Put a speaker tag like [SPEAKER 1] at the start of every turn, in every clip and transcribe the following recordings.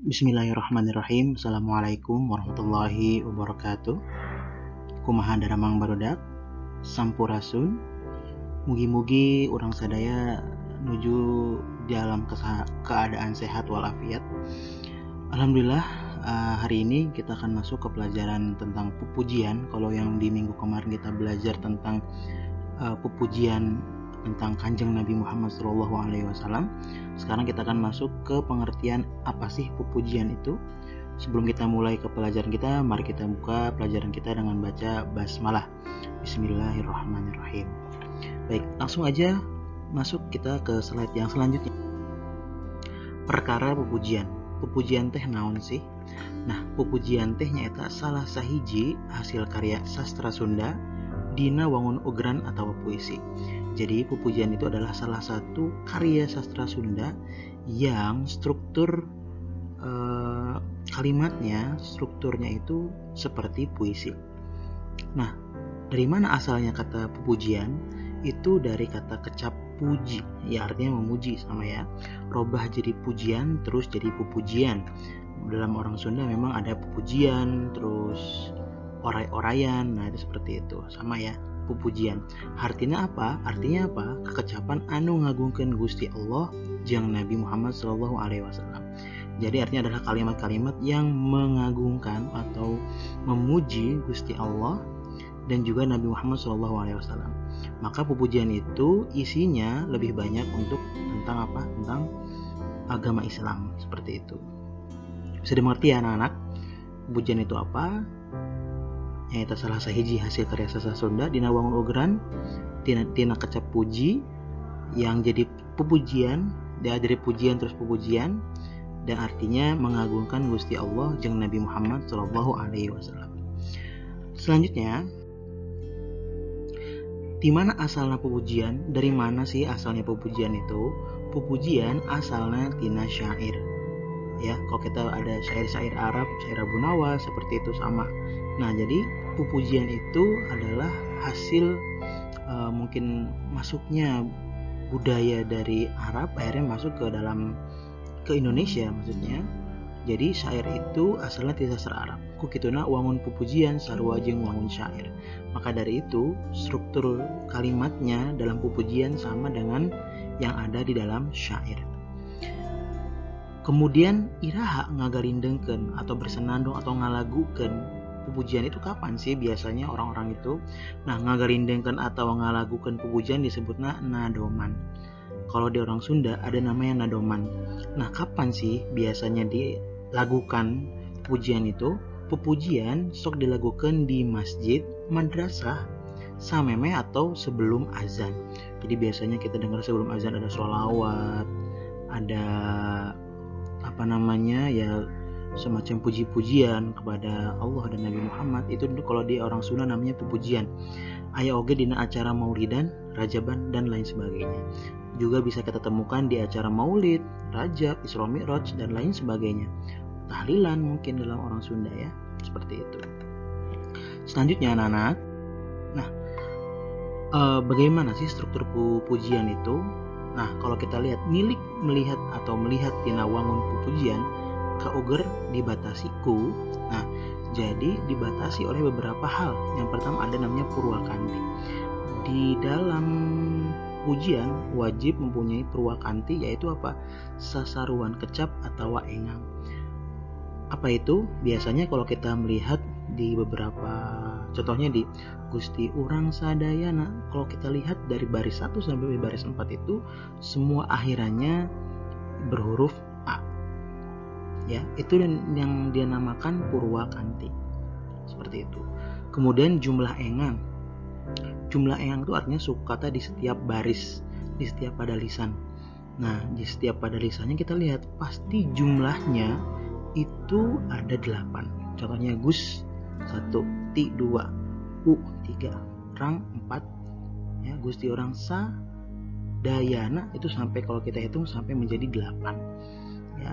[SPEAKER 1] Bismillahirrahmanirrahim. Assalamualaikum warahmatullahi wabarakatuh. Kumaha daramang barudak sampurasun. Mugi-mugi urang sadaya nuju dalam keadaan sehat walafiat. Alhamdulillah, hari ini kita akan masuk ke pelajaran tentang pupujian. Kalau yang di minggu kemarin kita belajar tentang pupujian tentang Kanjeng Nabi Muhammad SAW. Sekarang kita akan masuk ke pengertian apa sih pupujian itu. Sebelum kita mulai ke pelajaran kita, mari kita buka pelajaran kita dengan baca basmalah. Bismillahirrahmanirrahim. Baik, langsung aja masuk kita ke slide yang selanjutnya. Perkara pupujian. Pupujian teh naon sih? Nah, pupujian teh nyaeta salah sahiji hasil karya sastra Sunda dina wangun ugran atau puisi. Jadi pupujian itu adalah salah satu karya sastra Sunda yang struktur kalimatnya, strukturnya itu seperti puisi. Nah, dari mana asalnya kata pupujian? Itu dari kata kecap puji, ya artinya memuji sama ya. Robah jadi pujian, terus jadi pupujian. Dalam orang Sunda memang ada pupujian, terus oray-orayan, nah itu seperti itu, sama ya. Pupujian artinya apa? Kekecapan anu ngagungkeun Gusti Allah jeung Nabi Muhammad SAW. Jadi artinya adalah kalimat-kalimat yang mengagungkan atau memuji Gusti Allah dan juga Nabi Muhammad SAW. Maka pupujian itu isinya lebih banyak untuk tentang apa? Tentang agama Islam, seperti itu. Bisa dimengerti ya anak-anak? Pupujian itu apa? Yaitu salah sahiji hasil karya sastra Sunda dina wangun ugran tina kecap puji yang jadi pupujian, dia dari pujian terus pupujian, dan artinya mengagungkan Gusti Allah jeung Nabi Muhammad SAW. Selanjutnya, di mana asalnya pupujian? Dari mana sih asalnya pupujian itu? Pupujian asalnya tina syair. Ya, kalau kita ada syair-syair Arab, syair Abu Nawas seperti itu sama. Nah, jadi pupujian itu adalah hasil mungkin masuknya budaya dari Arab akhirnya masuk ke Indonesia maksudnya. Jadi syair itu asalnya ti sastra Arab. Ku kituna wangun pupujian sarua jeung wangun syair. Maka dari itu struktur kalimatnya dalam pupujian sama dengan yang ada di dalam syair. Kemudian iraha ngagarindengkeun atau bersenandung atau ngalagukeun pupujian itu kapan sih biasanya orang-orang itu? Nah, ngagarindengkeun atau ngalagukeun pupujian disebutna nadoman. Kalau di orang Sunda ada namanya nadoman. Nah, kapan sih biasanya dilakukan pujian itu? Pupujian sok dilakukan di masjid, madrasah, sameme atau sebelum azan. Jadi biasanya kita dengar sebelum azan ada sholawat, ada ya semacam puji-pujian kepada Allah dan Nabi Muhammad. Itu kalau di orang Sunda namanya pupujian. Aya oge dina acara maulidan, rajaban, dan lain sebagainya. Juga bisa kita temukan di acara maulid, rajab, Isra Mi'raj, dan lain sebagainya. Tahlilan mungkin dalam orang Sunda ya, seperti itu. Selanjutnya anak-anak, nah bagaimana sih struktur pujian itu? Nah, kalau kita lihat melihat tina wangun pupujian kauger dibatasi ku. Nah, jadi dibatasi oleh beberapa hal. Yang pertama ada namanya purwakanti. Di dalam pujian wajib mempunyai purwakanti, yaitu apa? Sasaruan kecap atau engang. Apa itu? Biasanya kalau kita melihat di beberapa, contohnya di Gusti Urang Sadayana, kalau kita lihat dari baris 1 sampai baris 4 itu semua akhirannya berhuruf A. Ya, itu yang dia namakan purwakanti. Seperti itu. Kemudian jumlah engang. Jumlah engang itu artinya suku kata di setiap baris, di setiap pada lisan. Nah, di setiap pada lisannya kita lihat pasti jumlahnya itu ada 8. Contohnya Gus 1, Ti 2, U 3, Rang 4, ya, Gusti Urang Sadayana itu sampai kalau kita hitung sampai menjadi 8. Ya.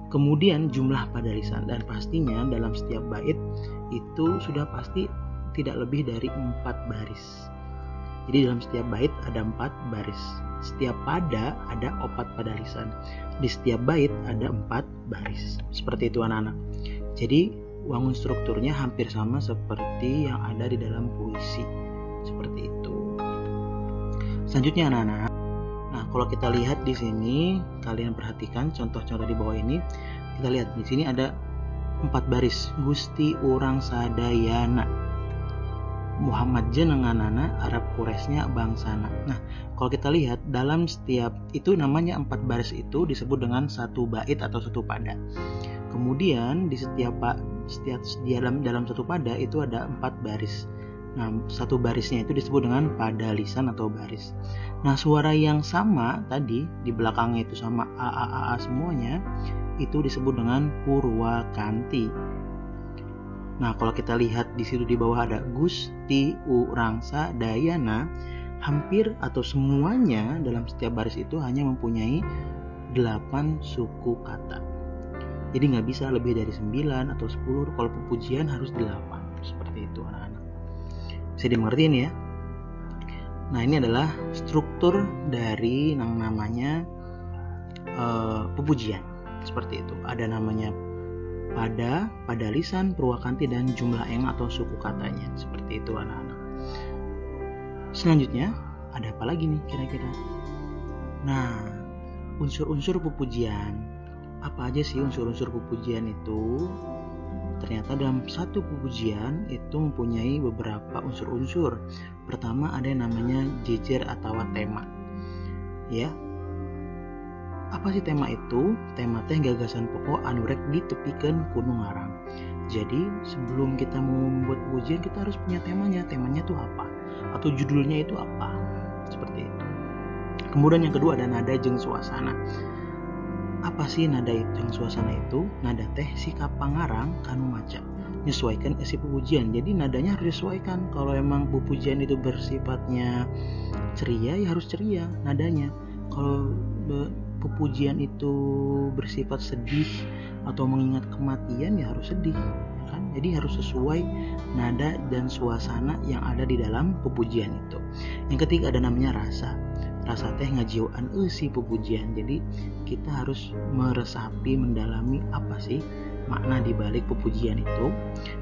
[SPEAKER 1] Kemudian jumlah pada lisan, dan pastinya dalam setiap bait itu sudah pasti tidak lebih dari 4 baris. Jadi dalam setiap bait ada 4 baris. Setiap pada ada 4 pada lisan. Di setiap bait ada 4 baris. Seperti itu anak-anak. Jadi wangun strukturnya hampir sama seperti yang ada di dalam puisi. Seperti itu. Selanjutnya anak-anak. Nah, kalau kita lihat di sini, kalian perhatikan contoh-contoh di bawah ini. Kita lihat di sini ada 4 baris. Gusti urang sadayana. Muhammad jenenganana, Arab Quraisnya bangsana. Nah, kalau kita lihat dalam setiap itu namanya 4 baris itu disebut dengan satu bait atau satu pada. Kemudian di dalam satu pada itu ada 4 baris. Nah, satu barisnya itu disebut dengan pada lisan atau baris. Nah, suara yang sama tadi di belakangnya itu sama a semuanya itu disebut dengan purwakanti. Nah, kalau kita lihat di situ di bawah ada Gusti urang sadayana, hampir atau semuanya dalam setiap baris itu hanya mempunyai 8 suku kata. Jadi nggak bisa lebih dari 9 atau 10, kalau pujian harus 8. Seperti itu anak-anak. Bisa dimengerti ini ya. Nah, ini adalah struktur dari yang namanya pujian. Seperti itu. Ada namanya pada lisan, purwakanti, dan jumlah eng atau suku katanya. Seperti itu anak-anak. Selanjutnya ada apa lagi nih kira-kira? Nah, unsur-unsur pujian. Apa aja sih unsur-unsur pujian itu? Ternyata dalam satu pujian itu mempunyai beberapa unsur-unsur. Pertama ada yang namanya jejer atau tema. Ya. Apa sih tema itu? Tema teh gagasan pokok anu rek ditepikeun kudu ngarang. Jadi sebelum kita mau membuat pujian kita harus punya temanya. Temanya itu apa? Atau judulnya itu apa? Seperti itu. Kemudian yang kedua ada nada jeung suasana. Apa sih nada itu yang suasana itu? Nada teh sikap pangarang kanu maca menyesuaikan isi pujian. Jadi nadanya harus disesuaikan. Kalau emang pujian itu bersifatnya ceria ya harus ceria nadanya. Kalau pujian itu bersifat sedih atau mengingat kematian ya harus sedih, ya kan? Jadi harus sesuai nada dan suasana yang ada di dalam pujian itu. Yang ketiga ada namanya rasa. Rasa teh ngajiwaan si pujian. Jadi kita harus meresapi, mendalami apa sih makna di balik pujian itu.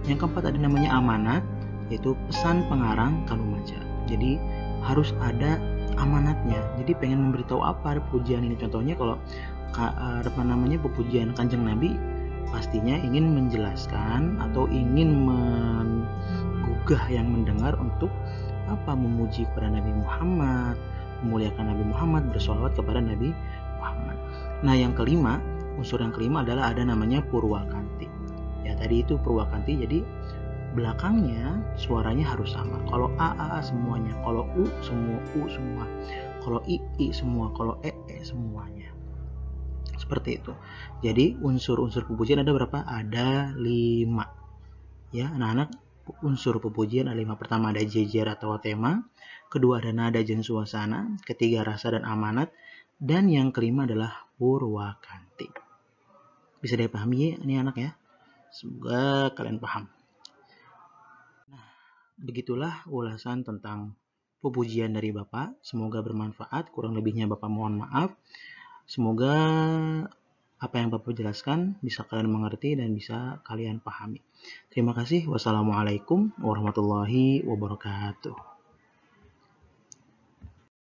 [SPEAKER 1] Yang keempat ada namanya amanat, yaitu pesan pengarang kanu maca. Jadi harus ada amanatnya. Jadi pengen memberitahu apa pujian ini. Contohnya kalau pujian Kanjeng Nabi, pastinya ingin menjelaskan atau ingin menggugah yang mendengar untuk apa? Memuji kepada Nabi Muhammad, memuliakan Nabi Muhammad, bersolawat kepada Nabi Muhammad. Nah, yang kelima, unsur yang kelima adalah ada namanya purwakanti. Ya, tadi itu purwakanti, jadi belakangnya suaranya harus sama. Kalau a semuanya, kalau u semua, kalau i semua, kalau e semuanya. Seperti itu. Jadi unsur-unsur pujian ada berapa? Ada 5. Ya, anak-anak, unsur pujian ada 5. Pertama ada jejer atau tema, kedua ada nada jeung suasana, ketiga rasa dan amanat, dan yang kelima adalah purwakanti. Bisa dipahami ya ini anak ya? Semoga kalian paham. Nah, begitulah ulasan tentang pujian dari Bapak. Semoga bermanfaat. Kurang lebihnya Bapak mohon maaf. Semoga apa yang Bapak jelaskan bisa kalian mengerti dan bisa kalian pahami. Terima kasih. Wassalamualaikum warahmatullahi wabarakatuh.